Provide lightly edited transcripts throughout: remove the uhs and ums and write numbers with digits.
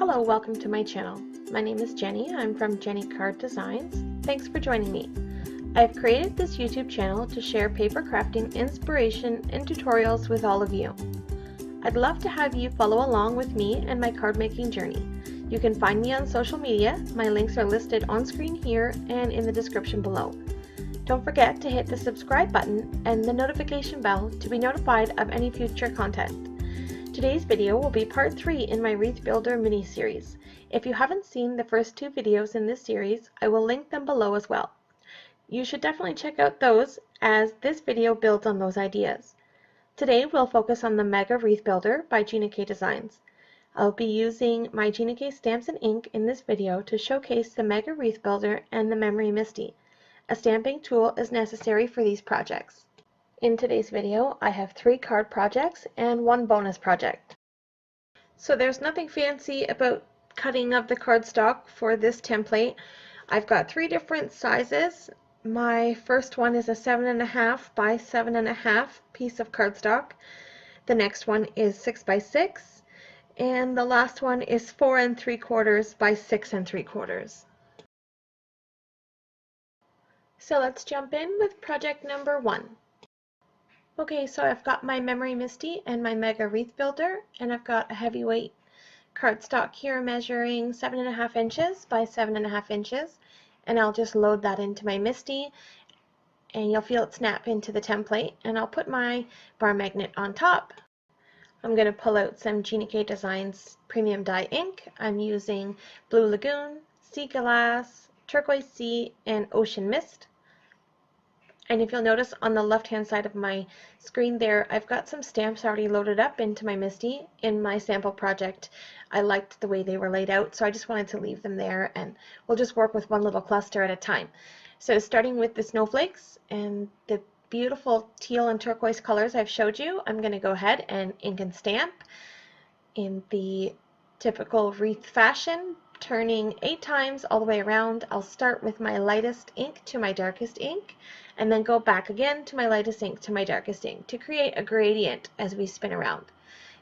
Hello, welcome to my channel. My name is Jenny. I'm from Gina K Designs. Thanks for joining me. I've created this YouTube channel to share paper crafting inspiration and tutorials with all of you. I'd love to have you follow along with me and my card making journey. You can find me on social media. My links are listed on screen here and in the description below. Don't forget to hit the subscribe button and the notification bell to be notified of any future content. Today's video will be part 3 in my Wreath Builder mini-series. If you haven't seen the first 2 videos in this series, I will link them below as well. You should definitely check out those, as this video builds on those ideas. Today we'll focus on the Mega Wreath Builder by Gina K Designs. I'll be using my Gina K stamps and ink in this video to showcase the Mega Wreath Builder and the Memory Misty. A stamping tool is necessary for these projects. In today's video, I have 3 card projects and 1 bonus project. So there's nothing fancy about cutting of the cardstock for this template. I've got 3 different sizes. My first one is a 7.5 by 7.5 piece of cardstock. The next one is 6 by 6, and the last one is 4 3/4 by 6 3/4. So let's jump in with project number 1. Okay, so I've got my Memory Misty and my Mega Wreath Builder, and I've got a heavyweight cardstock here measuring 7.5 inches by 7.5 inches, and I'll just load that into my Misty, and you'll feel it snap into the template, and I'll put my bar magnet on top. I'm going to pull out some Gina K Designs premium dye ink. I'm using Blue Lagoon, Sea Glass, Turquoise Sea, and Ocean Mist. And if you'll notice on the left hand side of my screen there, I've got some stamps already loaded up into my Misty in my sample project. I liked the way they were laid out, so I just wanted to leave them there, and we'll just work with one little cluster at a time. So starting with the snowflakes and the beautiful teal and turquoise colors I've showed you, I'm going to go ahead and ink and stamp in the typical wreath fashion, turning 8 times all the way around. I'll start with my lightest ink to my darkest ink, and then go back again to my lightest ink to my darkest ink to create a gradient as we spin around.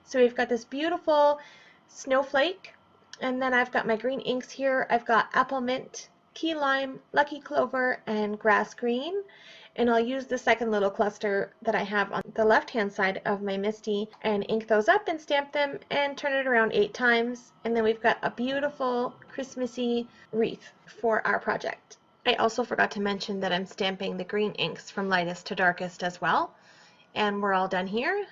So we've got this beautiful snowflake, and then I've got my green inks here. I've got apple mint, key lime, lucky clover, and grass green. And I'll use the second little cluster that I have on the left hand side of my Misty and ink those up and stamp them and turn it around 8 times. And then we've got a beautiful Christmassy wreath for our project. I also forgot to mention that I'm stamping the green inks from lightest to darkest as well. And we're all done here.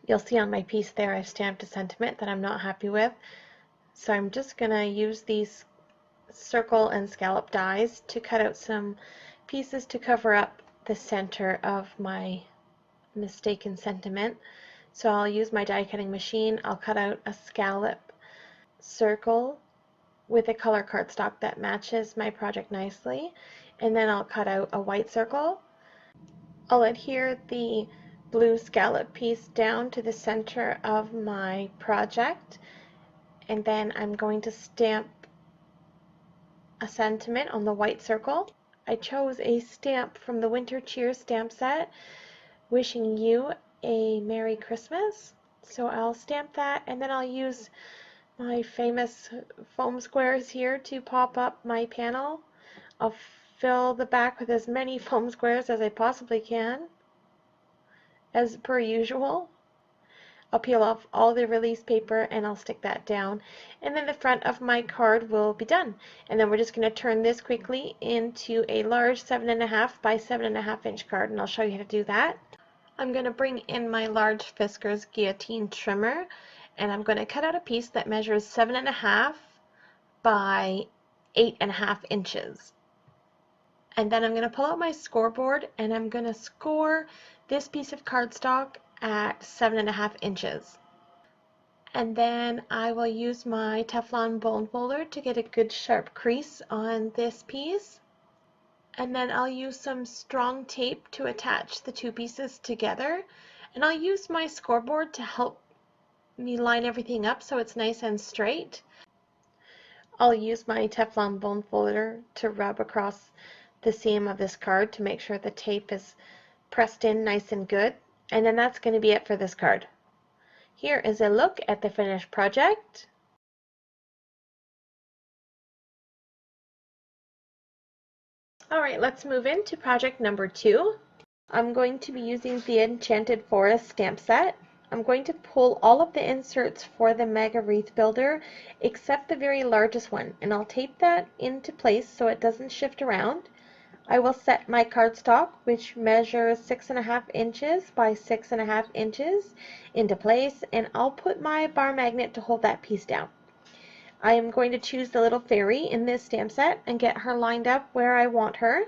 You'll see on my piece there I've stamped a sentiment that I'm not happy with. So I'm just going to use these circle and scallop dies to cut out some pieces to cover up the center of my mistaken sentiment. So I'll use my die cutting machine. I'll cut out a scallop circle with a color cardstock that matches my project nicely, and then I'll cut out a white circle. I'll adhere the blue scallop piece down to the center of my project, and then I'm going to stamp a sentiment on the white circle. I chose a stamp from the Winter Cheer stamp set, wishing you a Merry Christmas. So I'll stamp that, and then I'll use my famous foam squares here to pop up my panel. I'll fill the back with as many foam squares as I possibly can, as per usual. I'll peel off all the release paper and I'll stick that down, and then the front of my card will be done. And then we're just going to turn this quickly into a large 7.5 by 7.5 inch card, and I'll show you how to do that. I'm going to bring in my large Fiskar's guillotine trimmer, and I'm going to cut out a piece that measures 7.5 by 8.5 inches. And then I'm going to pull out my scoreboard, and I'm going to score this piece of cardstock at 7.5 inches. And then I will use my Teflon bone folder to get a good sharp crease on this piece. And then I'll use some strong tape to attach the 2 pieces together. And I'll use my scoreboard to help me line everything up so it's nice and straight. I'll use my Teflon bone folder to rub across the seam of this card to make sure the tape is pressed in nice and good. And then that's going to be it for this card. Here is a look at the finished project. Alright, let's move into project number 2. I'm going to be using the Enchanted Forest stamp set. I'm going to pull all of the inserts for the Mega Wreath Builder except the very largest one, and I'll tape that into place so it doesn't shift around. I will set my cardstock, which measures 6.5 inches by 6.5 inches, into place, and I'll put my bar magnet to hold that piece down. I am going to choose the little fairy in this stamp set and get her lined up where I want her.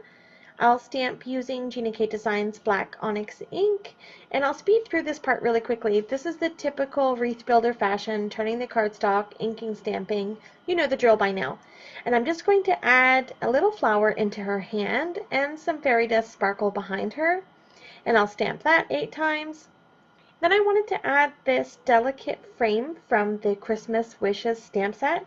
I'll stamp using Gina K Designs black onyx ink, and I'll speed through this part really quickly. This is the typical wreath builder fashion, turning the cardstock, inking, stamping. You know the drill by now. And I'm just going to add a little flower into her hand and some fairy dust sparkle behind her, and I'll stamp that 8 times. Then I wanted to add this delicate frame from the Christmas Wishes stamp set.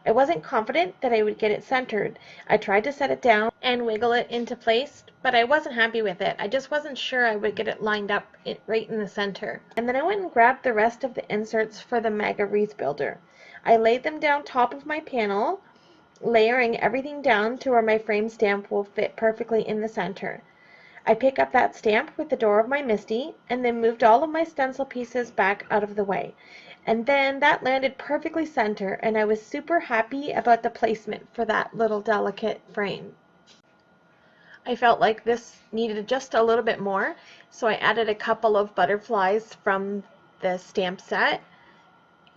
I wasn't confident that I would get it centered. I tried to set it down and wiggle it into place, but I wasn't happy with it. I just wasn't sure I would get it lined up right in the center. And then I went and grabbed the rest of the inserts for the Mega Wreath Builder. I laid them down top of my panel, layering everything down to where my frame stamp will fit perfectly in the center. I pick up that stamp with the door of my Misty and then moved all of my stencil pieces back out of the way. And then that landed perfectly center, and I was super happy about the placement for that little delicate frame. I felt like this needed just a little bit more, so I added a couple of butterflies from the stamp set,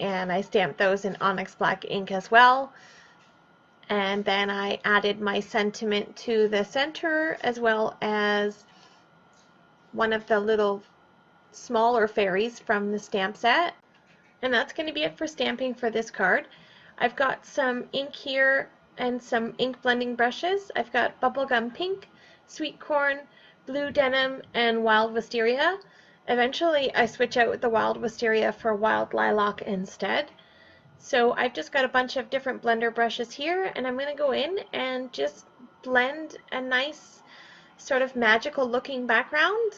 and I stamped those in onyx black ink as well. And then I added my sentiment to the center, as well as one of the little smaller fairies from the stamp set. And that's going to be it for stamping for this card. I've got some ink here and some ink blending brushes. I've got bubblegum pink, sweet corn, blue denim, and wild wisteria. Eventually I switch out with the wild wisteria for wild lilac instead. So I've just got a bunch of different blender brushes here, and I'm going to go in and just blend a nice sort of magical looking background.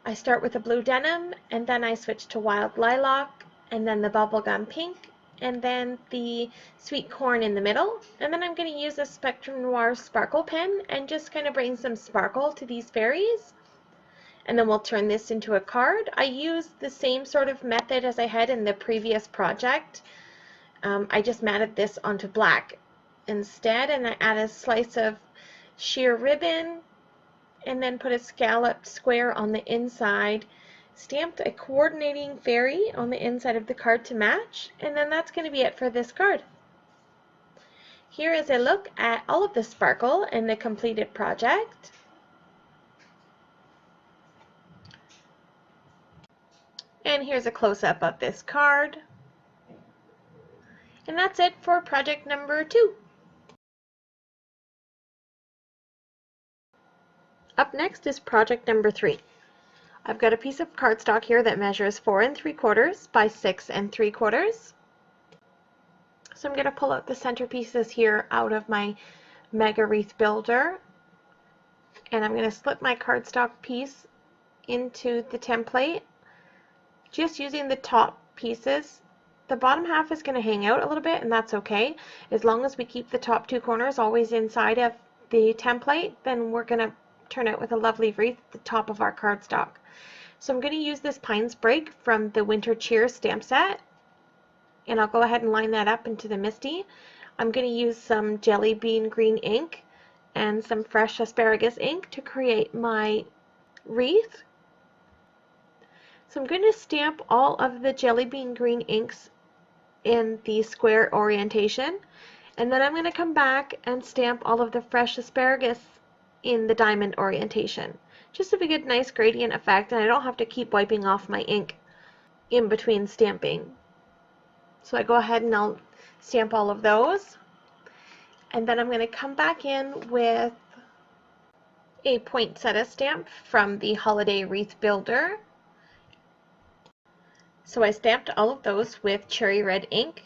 I start with the blue denim, and then I switch to wild lilac, and then the bubblegum pink, and then the sweet corn in the middle. And then I'm going to use a Spectrum Noir sparkle pen and just kind of bring some sparkle to these fairies. And then we'll turn this into a card. I used the same sort of method as I had in the previous project. I just matted this onto black instead, and I add a slice of sheer ribbon, and then put a scalloped square on the inside, stamped a coordinating fairy on the inside of the card to match, and then that's going to be it for this card. Here is a look at all of the sparkle in the completed project. And here's a close-up of this card. And that's it for project number 2. Up next is project number 3. I've got a piece of cardstock here that measures 4 3/4 by 6 3/4. So I'm going to pull out the center pieces here out of my Mega Wreath Builder, and I'm going to slip my cardstock piece into the template, just using the top pieces. The bottom half is going to hang out a little bit, and that's okay. As long as we keep the top 2 corners always inside of the template, then we're going to turn out with a lovely wreath at the top of our cardstock. So I'm going to use this Pine Sprig from the Winter Cheer stamp set, and I'll go ahead and line that up into the Misty. I'm going to use some Jelly Bean Green ink and some fresh asparagus ink to create my wreath. So I'm going to stamp all of the Jelly Bean Green inks in the square orientation, and then I'm going to come back and stamp all of the fresh asparagus in the diamond orientation, just so we get a nice gradient effect, and I don't have to keep wiping off my ink in between stamping. So I go ahead and I'll stamp all of those, and then I'm going to come back in with a poinsettia stamp from the Holiday Wreath Builder. So I stamped all of those with cherry red ink,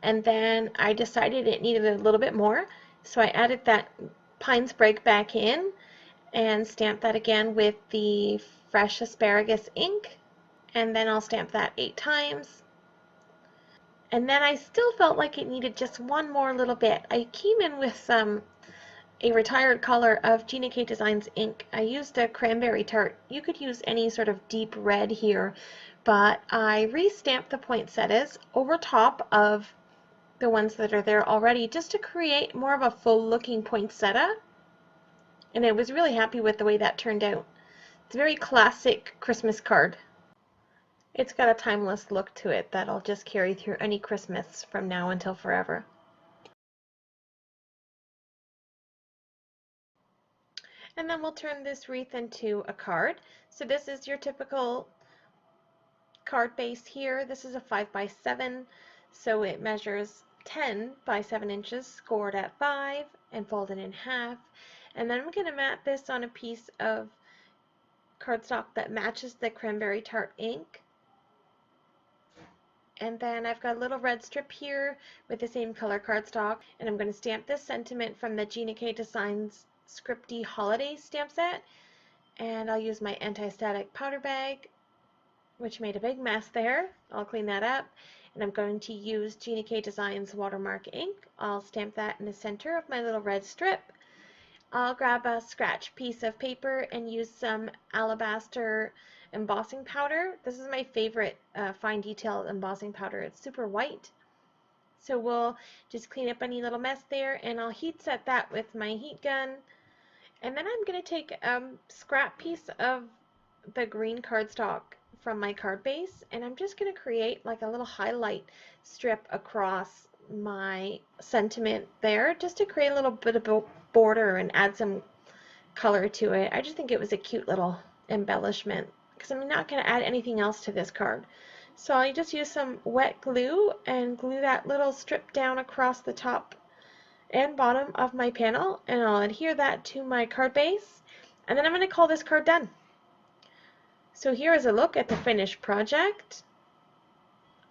and then I decided it needed a little bit more, so I added that Pine Sprig back in and stamped that again with the fresh asparagus ink. and then I'll stamp that 8 times. And then I still felt like it needed just one more little bit. I came in with a retired color of Gina K Designs ink. I used a cranberry tart. You could use any sort of deep red here, but I re-stamped the poinsettias over top of the ones that are there already just to create more of a full looking poinsettia. And I was really happy with the way that turned out. It's a very classic Christmas card. It's got a timeless look to it that'll just carry through any Christmas from now until forever. And then we'll turn this wreath into a card. So this is your typical card base here. This is a 5x7, so it measures 10 by 7 inches, scored at 5 and folded in half. And then I'm going to mat this on a piece of cardstock that matches the cranberry tart ink. And then I've got a little red strip here with the same color cardstock, and I'm going to stamp this sentiment from the Gina K Designs Scripty Holiday stamp set. And I'll use my anti-static powder bag, which made a big mess there. I'll clean that up. And I'm going to use Gina K Designs watermark ink. I'll stamp that in the center of my little red strip. I'll grab a scratch piece of paper and use some alabaster embossing powder. This is my favorite fine detail embossing powder. It's super white. So we'll just clean up any little mess there, and I'll heat set that with my heat gun. And then I'm going to take a scrap piece of the green cardstock from my card base, and I'm just going to create like a little highlight strip across my sentiment there, just to create a little bit of a border and add some color to it. I just think it was a cute little embellishment, because I'm not going to add anything else to this card. So I just use some wet glue and glue that little strip down across the top and bottom of my panel, and I'll adhere that to my card base, and then I'm going to call this card done. So here is a look at the finished project.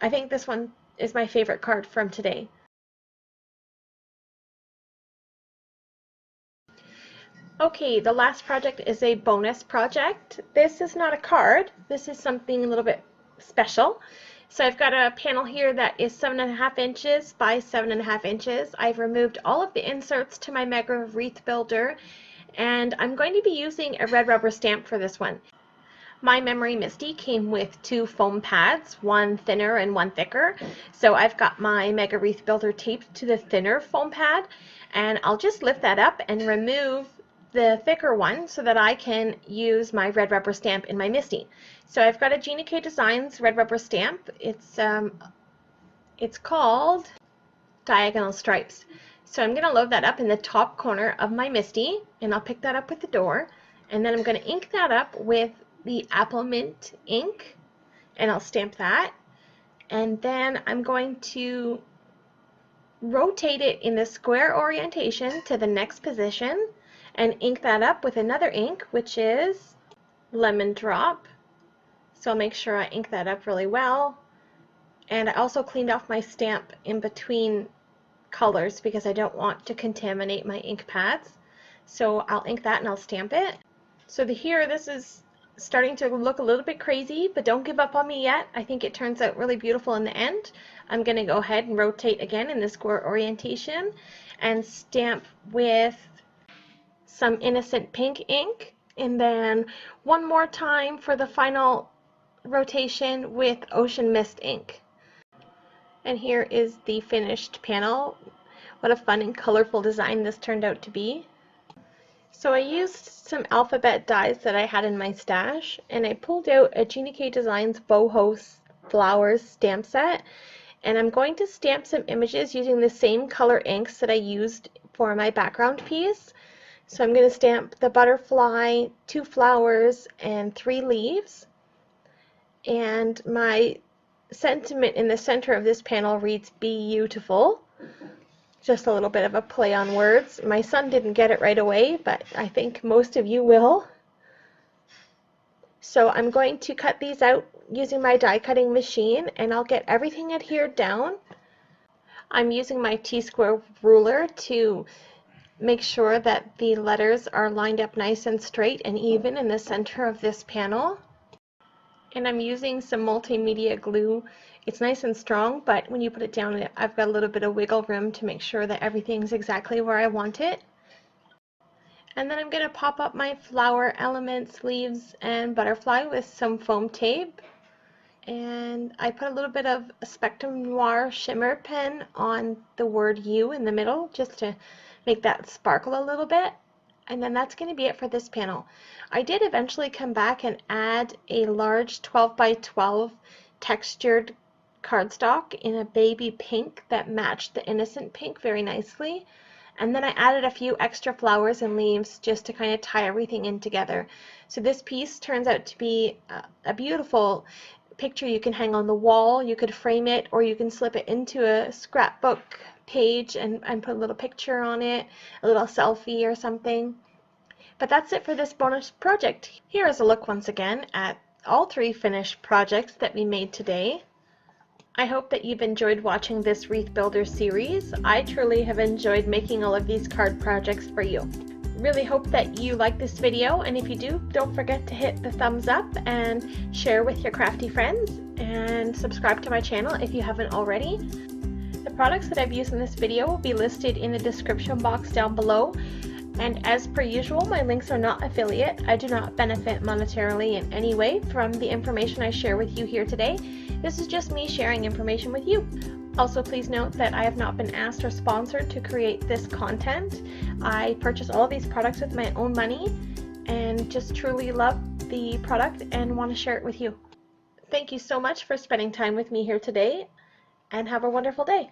I think this one is my favorite card from today. Okay, the last project is a bonus project. This is not a card. This is something a little bit special. So I've got a panel here that is 7.5 inches by 7.5 inches. I've removed all of the inserts to my Mega Wreath Builder, and I'm going to be using a red rubber stamp for this one. My Memory Misty came with 2 foam pads, one thinner and one thicker. So I've got my Mega Wreath Builder taped to the thinner foam pad, and I'll just lift that up and remove the thicker one so that I can use my red rubber stamp in my Misty. So I've got a Gina K Designs red rubber stamp. It's called Diagonal Stripes. So I'm going to load that up in the top corner of my Misty, and I'll pick that up with the door, and then I'm going to ink that up with the Apple Mint ink, and I'll stamp that, and then I'm going to rotate it in the square orientation to the next position and ink that up with another ink, which is Lemon Drop. So I'll make sure I ink that up really well, and I also cleaned off my stamp in between colors because I don't want to contaminate my ink pads. So I'll ink that and I'll stamp it. So here this is starting to look a little bit crazy, but don't give up on me yet. I think it turns out really beautiful in the end. I'm going to go ahead and rotate again in the square orientation and stamp with some Innocent Pink ink, and then one more time for the final rotation with Ocean Mist ink. And here is the finished panel. What a fun and colorful design this turned out to be. So I used some alphabet dies that I had in my stash, and I pulled out a Gina K Designs Boho Flowers stamp set, and I'm going to stamp some images using the same color inks that I used for my background piece. So I'm going to stamp the butterfly, 2 flowers, and 3 leaves. And my sentiment in the center of this panel reads "Beautiful." Just a little bit of a play on words. My son didn't get it right away, but I think most of you will. So I'm going to cut these out using my die cutting machine, and I'll get everything adhered down. I'm using my T-square ruler to make sure that the letters are lined up nice and straight and even in the center of this panel. And I'm using some multimedia glue. It's nice and strong, but when you put it down, I've got a little bit of wiggle room to make sure that everything's exactly where I want it. And then I'm going to pop up my flower elements, leaves, and butterfly with some foam tape. And I put a little bit of Spectrum Noir shimmer pen on the word U in the middle, just to make that sparkle a little bit. And then that's going to be it for this panel. I did eventually come back and add a large 12 by 12 textured cardstock in a baby pink that matched the innocent pink very nicely. And then I added a few extra flowers and leaves just to kind of tie everything in together. So this piece turns out to be a beautiful picture you can hang on the wall. You could frame it, or you can slip it into a scrapbook page and put a little picture on it, a little selfie or something. But that's it for this bonus project. Here is a look once again at all 3 finished projects that we made today. I hope that you've enjoyed watching this Wreath Builder series. I truly have enjoyed making all of these card projects for you. Really hope that you like this video, and if you do, don't forget to hit the thumbs up and share with your crafty friends, and subscribe to my channel if you haven't already. The products that I've used in this video will be listed in the description box down below, and as per usual, my links are not affiliate. I do not benefit monetarily in any way from the information I share with you here today. This is just me sharing information with you. Also, please note that I have not been asked or sponsored to create this content. I purchase all of these products with my own money and just truly love the product and want to share it with you. Thank you so much for spending time with me here today, and have a wonderful day.